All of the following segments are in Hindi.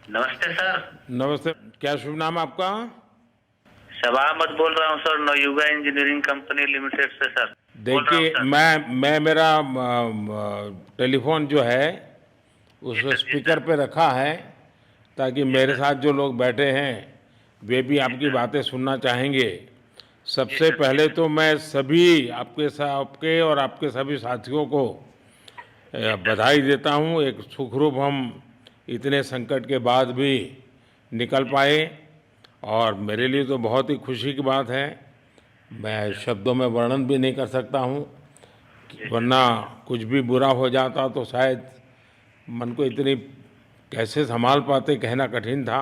नमस्ते सर। नमस्ते। क्या शुभ नाम आपका? शबा अहमद बोल रहा हूँ sir, Navayuga engineering company limited से सर बोल रहा हूँ देखिए, सर। मैं मेरा टेलीफोन जो है जी उस सर, जी स्पीकर सर। पे रखा है, ताकि जी मेरे सर। साथ जो लोग बैठे हैं वे भी जी आपकी सर। बातें सुनना चाहेंगे। जी सबसे सर। जी पहले सर। तो मैं सभी आपके और आपके सभी साथियों को जी सर। बधाई देता हूँ। एक सुखरूप हम इतने संकट के बाद भी निकल जी पाए, सर। और जी मेरे लिए तो बहुत ही खुशी की बात है। जी मैं सर। शब्दों में वर्णन भी नहीं कर सकता हूँ, जी सर। वरना जी सर। कुछ भी बुरा हो जाता तो शायद मन को इतनी कैसे संभाल पाते, कहना कठिन था।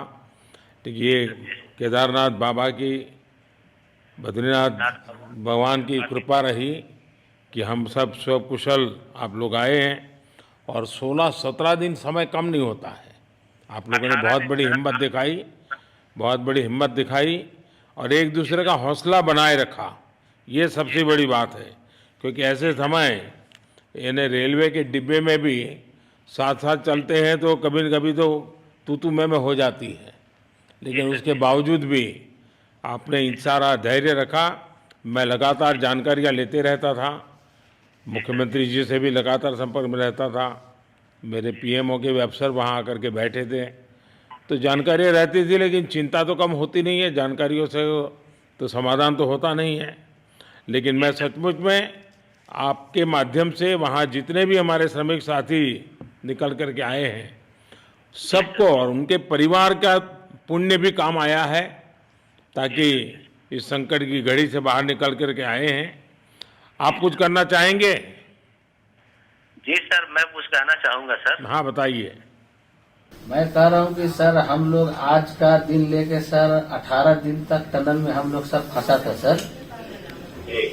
तो जी ये सर। जी सर। केदारनाथ बाबा की, बद्रीनाथ नाथ बाबा भगवान की कृपा की। कृपा रही कि हम सब सकुशल आप लोग आए हैं। और 16-17 दिन समय कम नहीं होता है। आप लोगों ने 18 बहुत दिन बड़ी सर। हिम्मत दिखाई, बहुत बड़ी हिम्मत दिखाई, और एक जी दूसरे सर। का हौसला बनाए रखा। ये जी सबसे सर। बड़ी बात है, क्योंकि जी ऐसे सर। समय यानी रेलवे के डिब्बे में भी साथ साथ जी चलते हैं तो कभी न कभी तो तू मैं हो जाती है, जी लेकिन सर। उसके जी सर। बावजूद भी आपने जी सर। सारा धैर्य रखा। मैं लगातार जी सर। जानकारियाँ लेते रहता था, जी सर। जी मुख्यमंत्री सर। जी से भी लगातार संपर्क में रहता था। मेरे जी सर। पीएमओ के भी अफसर वहाँ आकर के बैठे थे, तो जी सर। जानकारियाँ रहती थी, लेकिन चिंता तो कम होती नहीं है। जानकारियों से तो समाधान तो होता नहीं है। लेकिन जी मैं सर। सचमुच में आपके माध्यम से वहाँ जितने भी हमारे श्रमिक साथी निकल कर के आए हैं, जी सबको सर। और उनके परिवार का पुण्य भी काम आया है, जी ताकि सर। जी सर। इस संकट की घड़ी से बाहर निकल कर के आए हैं। जी आप कुछ सर। करना चाहेंगे? जी सर, मैं कुछ कहना चाहूंगा सर। हाँ, बताइए। मैं कह रहा हूँ कि सर हम लोग आज का दिन लेके सर 18 दिन तक टनल में हम लोग सब फंसा था सर। जी।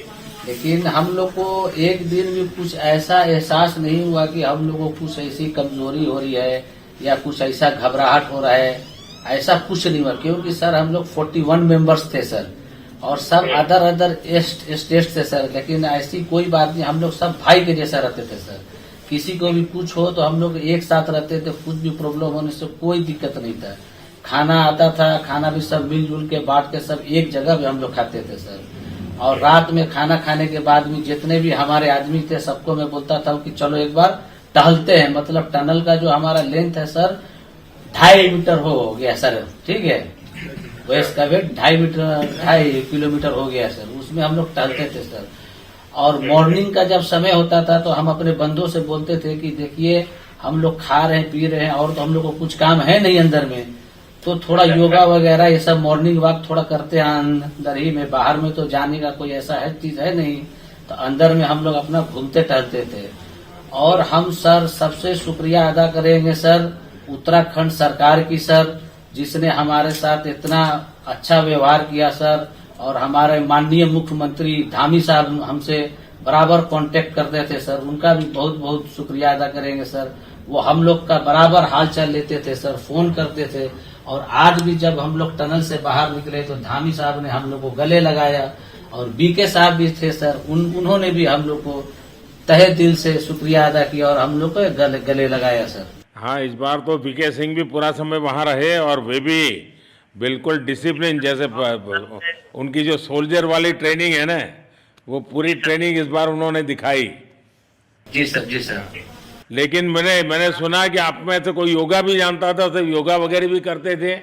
लेकिन हम लोग को एक दिन भी कुछ ऐसा एहसास नहीं हुआ कि हम लोग को कुछ ऐसी कमजोरी हो रही है या कुछ ऐसा घबराहट हो रहा है। ऐसा कुछ नहीं हुआ, क्योंकि सर हम लोग 41 मेंबर्स थे सर, और सब जी। अदर अदर स्टेट थे सर। लेकिन ऐसी कोई बात नहीं, हम लोग सब भाई के जैसा रहते थे सर। किसी को भी कुछ हो तो हम लोग एक साथ रहते थे, कुछ भी प्रॉब्लम होने से कोई दिक्कत नहीं था। खाना आता था, खाना भी सब मिलजुल के बांट के सब एक जगह भी हम लोग खाते थे सर। और रात में खाना खाने के बाद भी जितने भी हमारे आदमी थे सबको मैं बोलता था कि चलो एक बार टहलते हैं। मतलब टनल का जो हमारा लेंथ है सर 2.5 मीटर हो गया सर, ठीक है। वेस्ट का वेट 2.5 किलोमीटर हो गया सर। उसमें हम लोग टहलते थे सर। और मॉर्निंग का जब समय होता था तो हम अपने बंधुओं से बोलते थे कि देखिए हम लोग खा रहे हैं पी रहे हैं और तो हम लोग को कुछ काम है नहीं अंदर में, तो थोड़ा योगा वगैरह ये सब मॉर्निंग वॉक थोड़ा करते हैं अंदर ही में। बाहर में तो जाने का कोई ऐसा है चीज है नहीं, तो अंदर में हम लोग अपना घूमते टहलते थे। और हम सर सबसे शुक्रिया अदा करेंगे सर उत्तराखंड सरकार की सर, जिसने हमारे साथ इतना अच्छा व्यवहार किया सर। और हमारे माननीय मुख्यमंत्री धामी साहब हमसे बराबर कांटेक्ट करते थे सर, उनका भी बहुत बहुत शुक्रिया अदा करेंगे सर। वो हम लोग का बराबर हाल चाल लेते थे सर, फोन करते थे। और आज भी जब हम लोग टनल से बाहर निकले तो धामी साहब ने हम लोग को गले लगाया, और बीके साहब भी थे सर, उन्होंने भी हम लोग को तहे दिल से शुक्रिया अदा किया और हम लोग को गले लगाया सर। हाँ, इस बार तो वीके सिंह भी पूरा समय वहाँ रहे, और वे भी बिल्कुल डिसिप्लिन, जैसे उनकी जो सोल्जर वाली ट्रेनिंग है ना, वो पूरी जी सर। ट्रेनिंग इस बार उन्होंने दिखाई। जी सर। जी सर। लेकिन मैंने सुना कि आप में से कोई योगा भी जानता था, तो योगा वगैरह भी करते थे।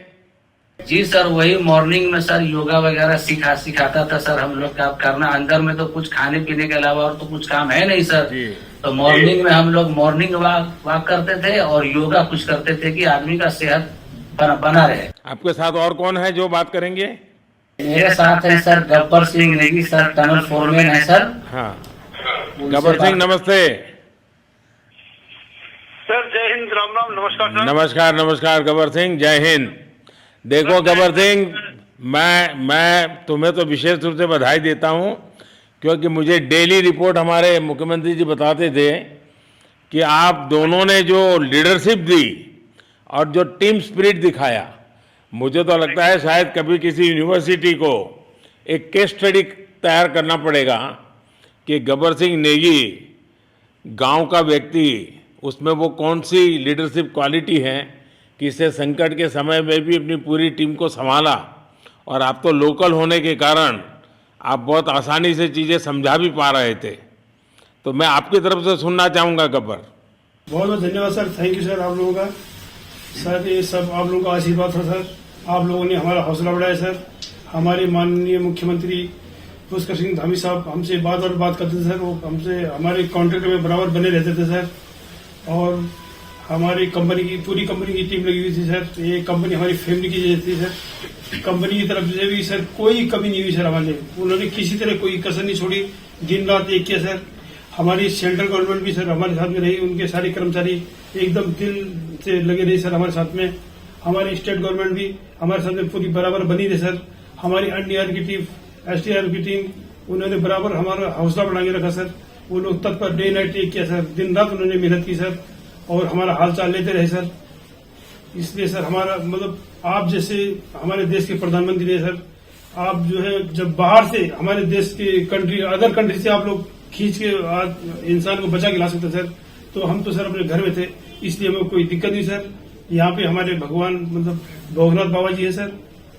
जी सर, वही मॉर्निंग में सर योगा वगैरह सिखाता था सर हम लोग का करना। अंदर में तो कुछ खाने पीने के अलावा और तो कुछ काम है नहीं सर। जी। तो मॉर्निंग में हम लोग मॉर्निंग वॉक करते थे और योगा कुछ करते थे कि आदमी का सेहत बना रहे। आपके साथ और कौन है जो बात करेंगे? मेरे साथ है sir Gabbar Singh Negi sir, tunnel foreman है सर। हाँ, उनसे गब्बर सिंह बात। नमस्ते। सर जय हिंद, राम राम, नमस्कार सर। नमस्कार नमस्कार गब्बर सिंह, जय हिंद। देखो सर जय गब्बर हिंद सिंह, मैं तुम्हें तो विशेष रूप से बधाई देता हूँ, क्योंकि मुझे डेली रिपोर्ट हमारे मुख्यमंत्री जी बताते थे कि आप दोनों ने जो लीडरशिप दी और जो टीम स्पिरिट दिखाया, मुझे तो लगता है शायद कभी किसी यूनिवर्सिटी को एक केस स्टडी तैयार करना पड़ेगा कि गब्बर सिंह नेगी गांव का व्यक्ति, उसमें वो कौन सी लीडरशिप क्वालिटी है कि इससे संकट के समय में भी अपनी पूरी टीम को संभाला, और आप तो लोकल होने के कारण आप बहुत आसानी से चीज़ें समझा भी पा रहे थे। तो मैं आपकी तरफ से सुनना चाहूँगा गब्बर। बहुत बहुत धन्यवाद सर, थैंक यू सर आप लोगों का। सर ये सब आप लोगों का आशीर्वाद था सर, आप लोगों ने हमारा हौसला बढ़ाया सर। हमारे माननीय मुख्यमंत्री पुष्कर सिंह धामी साहब हमसे बात करते थे सर, वो हमसे हमारे कॉन्ट्रैक्ट में बराबर बने रहते थे सर। और हमारी कंपनी की पूरी कंपनी की टीम लगी हुई थी सर, ये कंपनी हमारी फैमिली की जैसी थी सर। कंपनी की तरफ से भी सर कोई कमी नहीं हुई सर हमारे, उन्होंने किसी तरह कोई कसर नहीं छोड़ी, दिन रात एक किया सर। हमारी सेंट्रल गवर्नमेंट भी सर हमारे साथ में रही, उनके सारे कर्मचारी एकदम दिल से लगे रहे सर हमारे साथ में। हमारी स्टेट गवर्नमेंट भी हमारे साथ में पूरी बराबर बनी रही सर। हमारी एनडीआर की टीम, एसडीआर की टीम, उन्होंने बराबर हमारा हौसला बढ़ा के रखा सर। वो लोग तत्पर डे नाइट एक किया सर, दिन रात उन्होंने मेहनत की सर और हमारा हाल चाल लेते रहे सर। इसलिए सर हमारा मतलब आप जैसे हमारे देश के प्रधानमंत्री है सर, आप जो है जब बाहर से हमारे देश के कंट्री अदर कंट्री से आप लोग खींच के इंसान को बचा के ला सकते सर, तो हम तो सर अपने घर में थे, इसलिए हमें कोई दिक्कत नहीं सर। यहाँ पे हमारे भगवान मतलब भोगनाथ बाबा जी है सर,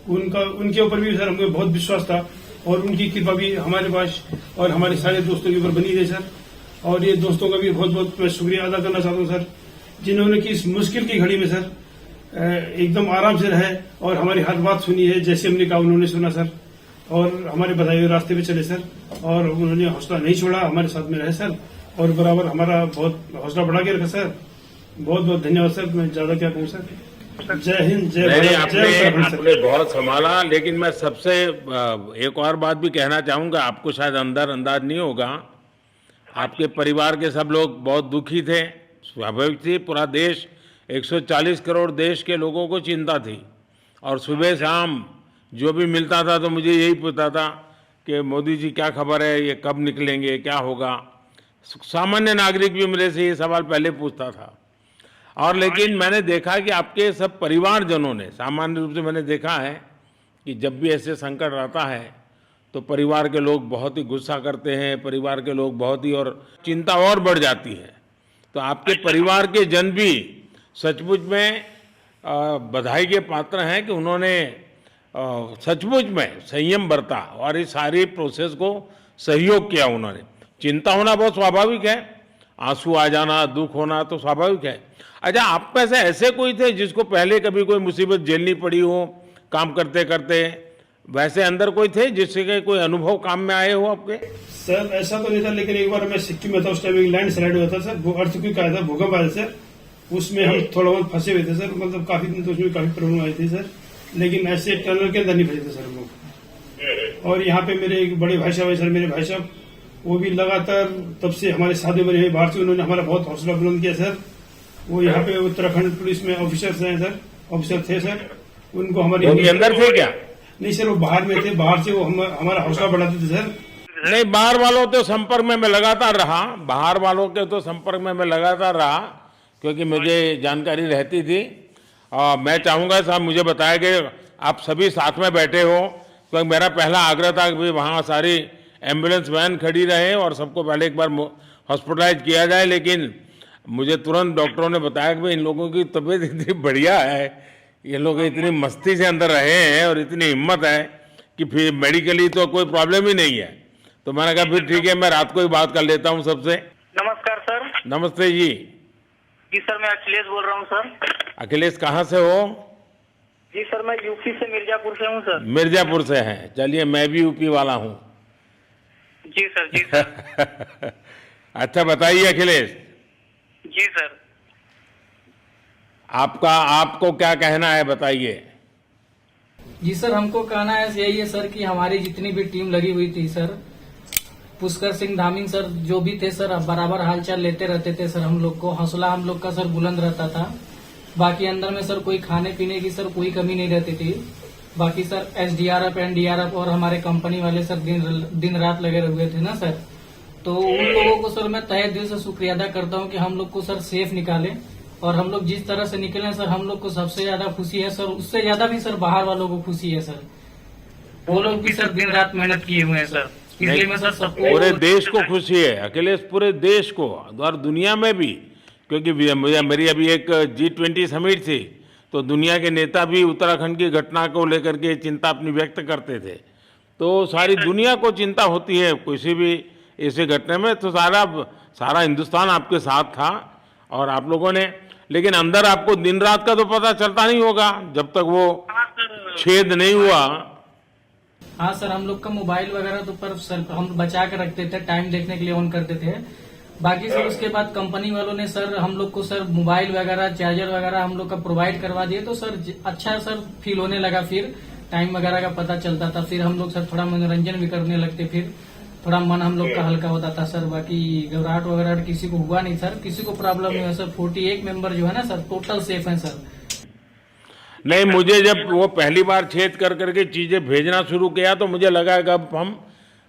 उनके ऊपर भी सर हमें बहुत विश्वास था और उनकी कृपा भी हमारे पास और हमारे सारे दोस्तों के ऊपर बनी रही सर। और ये दोस्तों का भी बहुत बहुत मैं शुक्रिया अदा करना चाहता हूँ सर, जिन्होंने कि इस मुश्किल की घड़ी में सर एकदम आराम से रहे और हमारी हर बात सुनी है, जैसे हमने कहा उन्होंने सुना सर, और हमारे बताए हुए रास्ते पे चले सर, और उन्होंने हौसला नहीं छोड़ा, हमारे साथ में रहे सर और बराबर हमारा बहुत हौसला बढ़ा के रखा सर। बहुत बहुत धन्यवाद सर, मैं ज्यादा क्या कहूँ सर। जय हिंद, जय भारत, जय उत्तराखंड सर। आपने बहुत संभाला, लेकिन मैं सबसे एक और बात भी कहना चाहूँगा, आपको शायद अंदाज नहीं होगा, आपके परिवार के सब लोग बहुत दुखी थे, स्वाभाविक थी। पूरा देश 140 करोड़ देश के लोगों को चिंता थी, और सुबह शाम जो भी मिलता था तो मुझे यही पूछता था कि मोदी जी क्या खबर है, ये कब निकलेंगे, क्या होगा। सामान्य नागरिक भी मेरे से ये सवाल पहले पूछता था। और लेकिन मैंने देखा कि आपके सब परिवारजनों ने, सामान्य रूप से मैंने देखा है कि जब भी ऐसे संकट आता है तो परिवार के लोग बहुत ही गुस्सा करते हैं, परिवार के लोग बहुत ही, और चिंता और बढ़ जाती है। तो आपके परिवार के जन भी सचमुच में बधाई के पात्र हैं कि उन्होंने सचमुच में संयम बरता और इस सारी प्रोसेस को सहयोग किया उन्होंने। चिंता होना बहुत स्वाभाविक है, आंसू आ जाना, दुख होना तो स्वाभाविक है। अच्छा, आप में से ऐसे कोई थे जिसको पहले कभी कोई मुसीबत झेलनी पड़ी हो काम करते करते? वैसे अंदर कोई थे जिससे कोई अनुभव काम में आए हो आपके? सर ऐसा तो नहीं था, लेकिन एक बार मैं सिक्किम में था, उस टाइम एक लैंड स्लाइड हुआ था सर, वो अर्थक्वेक आया था, भूकंप आया सर, उसमें हम थोड़ा बहुत फंसे हुए थे सर, मतलब काफी दिन तो उसमें काफी प्रॉब्लम आई थी सर, लेकिन ऐसे टनल के अंदर नहीं फंसे थे सर हम लोग। और यहाँ पे मेरे एक बड़े भाई साहब है सर, मेरे भाई साहब वो भी लगातार तब से हमारे साथ में रहे बाहर से, उन्होंने हमारा बहुत हौसला बुलंद किया सर। वो यहाँ पे उत्तराखंड पुलिस में ऑफिसर्स हैं सर, ऑफिसर थे सर, उनको हमारी अंदर थे क्या? नहीं सर, वो बाहर में थे, बाहर से वो हमारा हौसला बढ़ाते थे सर। नहीं, बाहर वालों तो संपर्क में मैं लगातार रहा, बाहर वालों के तो संपर्क में मैं लगातार रहा, क्योंकि मुझे जानकारी रहती थी। और मैं चाहूँगा साहब मुझे बताया कि आप सभी साथ में बैठे हो, क्योंकि मेरा पहला आग्रह था कि वहाँ सारी एम्बुलेंस वैन खड़ी रहे और सबको पहले एक बार हॉस्पिटलाइज किया जाए। लेकिन मुझे तुरंत डॉक्टरों ने बताया कि भाई इन लोगों की तबीयत इतनी बढ़िया है, ये लोग इतनी मस्ती से अंदर रहे हैं और इतनी हिम्मत है कि फिर मेडिकली तो कोई प्रॉब्लम ही नहीं है। तो मैंने कहा फिर ठीक है, मैं रात को ही बात कर लेता हूँ सबसे। नमस्कार सर। नमस्ते जी। जी सर, मैं अखिलेश बोल रहा हूँ सर। अखिलेश कहाँ से हो? जी सर, मैं यूपी से मिर्जापुर से हूँ सर। मिर्जापुर से हैं, चलिए मैं भी यूपी वाला हूँ। जी सर, जी सर। अच्छा बताइए अखिलेश। जी सर। आपको क्या कहना है, बताइए। जी सर, हमको कहना है यही है सर कि हमारी जितनी भी टीम लगी हुई थी सर, पुष्कर सिंह धामी सर जो भी थे सर, बराबर हालचाल लेते रहते थे सर, हम लोग को हौसला हम लोग का सर बुलंद रहता था। बाकी अंदर में सर कोई खाने पीने की सर कोई कमी नहीं रहती थी। बाकी सर एसडीआरएफ, एनडीआरएफ और हमारे कंपनी वाले सर दिन रात लगे हुए थे ना सर, तो उन लोगों को सर मैं तहे दिल से शुक्रिया अदा करता हूँ कि हम लोग को सर सेफ निकाले। और हम लोग जिस तरह से निकले सर, हम लोग को सबसे ज्यादा खुशी है सर, उससे ज्यादा भी सर बाहर वालों को खुशी है सर, वो लोग भी सर दिन रात मेहनत किए हुए हैं सर। इसलिए मैं सर सबको, पूरे देश को खुशी है अखिलेश, पूरे देश को और दुनिया में भी, क्योंकि मेरी अभी एक G20 समिट थी, तो दुनिया के नेता भी उत्तराखंड की घटना को लेकर के चिंता अपनी व्यक्त करते थे। तो सारी दुनिया को चिंता होती है किसी भी ऐसे घटना में, तो सारा हिंदुस्तान आपके साथ था और आप लोगों ने, लेकिन अंदर आपको दिन रात का तो पता चलता नहीं होगा जब तक वो छेद नहीं हुआ। हाँ सर, हम लोग का मोबाइल वगैरह तो पर सर हम बचा के रखते थे, टाइम देखने के लिए ऑन करते थे। बाकी सर उसके बाद कंपनी वालों ने सर हम लोग को सर मोबाइल वगैरह चार्जर वगैरह हम लोग का प्रोवाइड करवा दिए, तो सर अच्छा सर फील होने लगा, फिर टाइम वगैरह का पता चलता था, फिर हम लोग सर थोड़ा मनोरंजन भी करने लगते, फिर थोड़ा मन हम लोग का हल्का होता था सर। बाकी घबराहट वगैरह किसी को हुआ नहीं सर, किसी को प्रॉब्लम नहीं हुआ सर। 48 मेंबर जो है ना सर टोटल सेफ हैं सर। नहीं, मुझे जब वो पहली बार छेद कर करके चीजें भेजना शुरू किया तो मुझे लगा कि अब हम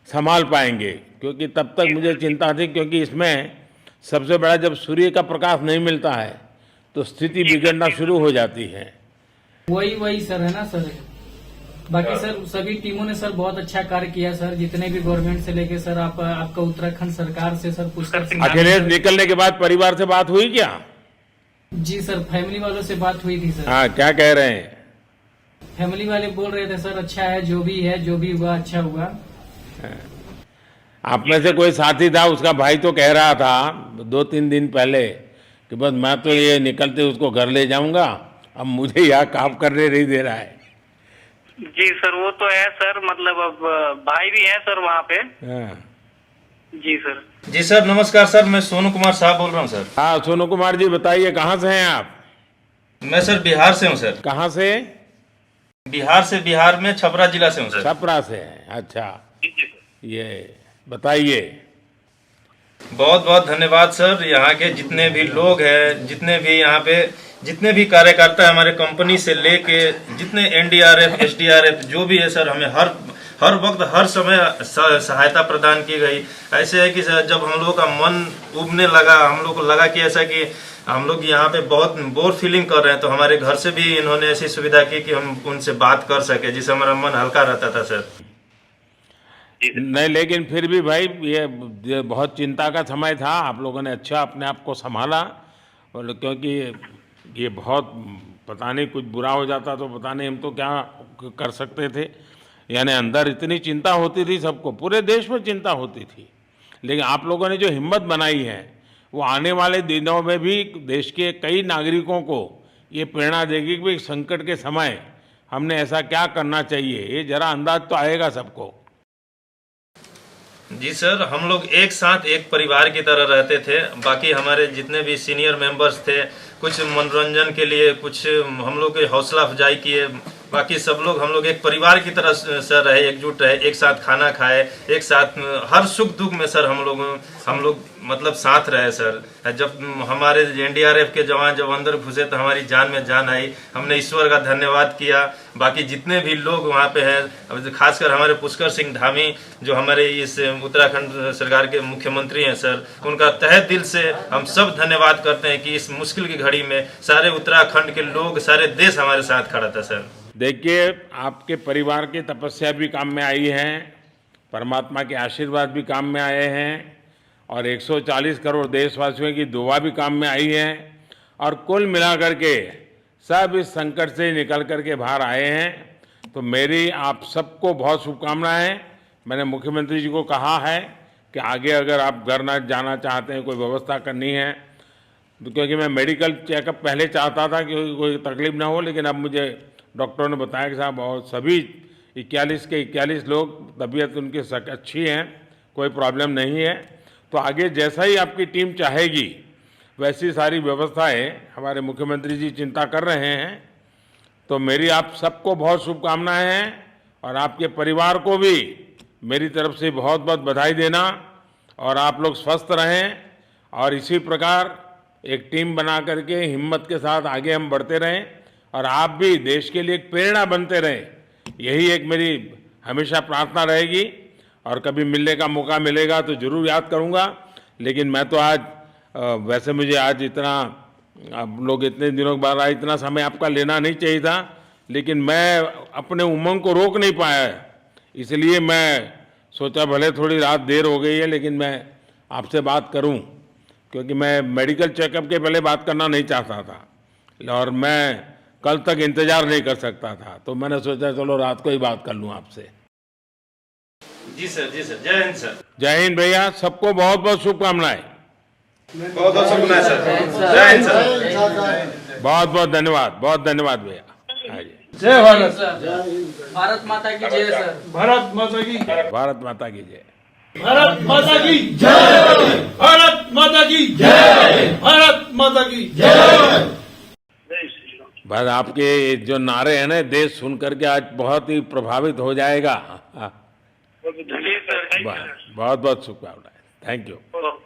संभाल पाएंगे, क्योंकि तब तक मुझे चिंता थी, क्योंकि इसमें सबसे बड़ा जब सूर्य का प्रकाश नहीं मिलता है तो स्थिति बिगड़ना शुरू हो जाती है। वही सर है ना सर। बाकी सर सभी टीमों ने सर बहुत अच्छा कार्य किया सर, जितने भी गवर्नमेंट से लेके सर आपका उत्तराखंड सरकार से सर पुष्कर सिंह। अखिलेश निकलने के बाद परिवार से बात हुई क्या? जी सर, फैमिली वालों से बात हुई थी सर। हाँ, क्या कह रहे हैं? फैमिली वाले बोल रहे थे सर अच्छा है, जो भी हुआ अच्छा हुआ। आप में से कोई साथी था, उसका भाई तो कह रहा था 2-3 दिन पहले कि बस मैं तो ये निकलते उसको घर ले जाऊंगा, अब मुझे यहाँ काम करने नहीं दे रहा है। जी सर, वो तो है सर, मतलब अब भाई भी है सर वहाँ पे। हाँ जी सर। जी सर, नमस्कार सर, मैं सोनू कुमार साहब बोल रहा हूँ सर। हाँ, सोनू कुमार जी बताइए, कहाँ से हैं आप? मैं सर बिहार से हूँ सर। कहाँ से? बिहार में छपरा जिला से हूँ सर। छपरा से हैं, अच्छा। ये बताइए। बहुत बहुत धन्यवाद सर। यहाँ के जितने भी लोग हैं, जितने भी यहाँ पे जितने भी कार्यकर्ता है हमारे कंपनी से लेके, जितने एनडीआरएफ एसडीआरएफ जो भी है सर, हमें हर वक्त हर समय सहायता प्रदान की गई। ऐसे है कि सर जब हम लोग का मन उबने लगा, हम लोग को लगा कि ऐसा कि हम लोग यहाँ पे बहुत बोर फीलिंग कर रहे हैं, तो हमारे घर से भी इन्होंने ऐसी सुविधा की कि हम उनसे बात कर सके, जिससे हमारा मन हल्का रहता था सर। नहीं, लेकिन फिर भी भाई ये बहुत चिंता का समय था, आप लोगों ने अच्छा अपने आप को संभाला, और क्योंकि ये बहुत पता नहीं कुछ बुरा हो जाता तो पता नहीं हम तो क्या कर सकते थे। यानी अंदर इतनी चिंता होती थी, सबको पूरे देश में चिंता होती थी, लेकिन आप लोगों ने जो हिम्मत बनाई है वो आने वाले दिनों में भी देश के कई नागरिकों को ये प्रेरणा देगी कि भाई संकट के समय हमने ऐसा क्या करना चाहिए, ये जरा अंदाज तो आएगा सबको। जी सर, हम लोग एक साथ एक परिवार की तरह रहते थे। बाकी हमारे जितने भी सीनियर मेंबर्स थे, कुछ मनोरंजन के लिए, कुछ हम लोग के हौसला अफजाई किए। बाकी सब लोग हम लोग एक परिवार की तरह सर रहे, एकजुट रहे, एक साथ खाना खाए, एक साथ हर सुख दुख में सर हम लोग मतलब साथ रहे सर। जब हमारे एनडीआरएफ के जवान जब अंदर घुसे तो हमारी जान में जान आई, हमने ईश्वर का धन्यवाद किया। बाकी जितने भी लोग वहाँ पे हैं, खासकर हमारे पुष्कर सिंह धामी जो हमारे इस उत्तराखंड सरकार के मुख्यमंत्री हैं सर, उनका तहे दिल से हम सब धन्यवाद करते हैं कि इस मुश्किल की घड़ी में सारे उत्तराखंड के लोग, सारे देश हमारे साथ खड़ा था सर। देखिए, आपके परिवार की तपस्या भी काम में आई है, परमात्मा के आशीर्वाद भी काम में आए हैं, और 140 करोड़ देशवासियों की दुआ भी काम में आई है, और कुल मिलाकर के सब इस संकट से निकल करके बाहर आए हैं। तो मेरी आप सबको बहुत शुभकामनाएं। मैंने मुख्यमंत्री जी को कहा है कि आगे अगर आप घर न जाना चाहते हैं, कोई व्यवस्था करनी है, तो क्योंकि मैं मेडिकल चेकअप पहले चाहता था कि कोई तकलीफ ना हो, लेकिन अब मुझे डॉक्टरों ने बताया कि साहब और सभी 41 के 41 लोग तबीयत उनकी अच्छी है, कोई प्रॉब्लम नहीं है। तो आगे जैसा ही आपकी टीम चाहेगी वैसी सारी व्यवस्थाएं हमारे मुख्यमंत्री जी चिंता कर रहे हैं। तो मेरी आप सबको बहुत शुभकामनाएं हैं, और आपके परिवार को भी मेरी तरफ से बहुत बहुत बधाई देना, और आप लोग स्वस्थ रहें, और इसी प्रकार एक टीम बना करके हिम्मत के साथ आगे हम बढ़ते रहें, और आप भी देश के लिए एक प्रेरणा बनते रहें। यही एक मेरी हमेशा प्रार्थना रहेगी, और कभी मिलने का मौका मिलेगा तो ज़रूर याद करूंगा। लेकिन मैं तो आज वैसे मुझे आज इतना, आप लोग इतने दिनों के बाद इतना समय आपका लेना नहीं चाहिए था, लेकिन मैं अपने उमंग को रोक नहीं पाया, इसलिए मैं सोचा भले थोड़ी रात देर हो गई है लेकिन मैं आपसे बात करूं, क्योंकि मैं मेडिकल चेकअप के पहले बात करना नहीं चाहता था, और मैं कल तक इंतजार नहीं कर सकता था, तो मैंने सोचा चलो रात को ही बात कर लूं आपसे। जी सर, जय हिंद सर। जय हिंद भैया, सबको बहुत बहुत शुभकामनाएं। बहुत बहुत शुभकामनाएं सर। जय हिंद सर। बहुत बहुत धन्यवाद भैया। हाँ जी। जय भारत। भारत माता की जय सर। भारत माता की भारत माता की जय। भारत माता की जय। भारत माता की जय। भारत माता की जय। बस आपके जो नारे हैं ना, देश सुन करके आज बहुत ही प्रभावित हो जाएगा। जी सर, बहुत बहुत शुभकामनाएं। Thank you.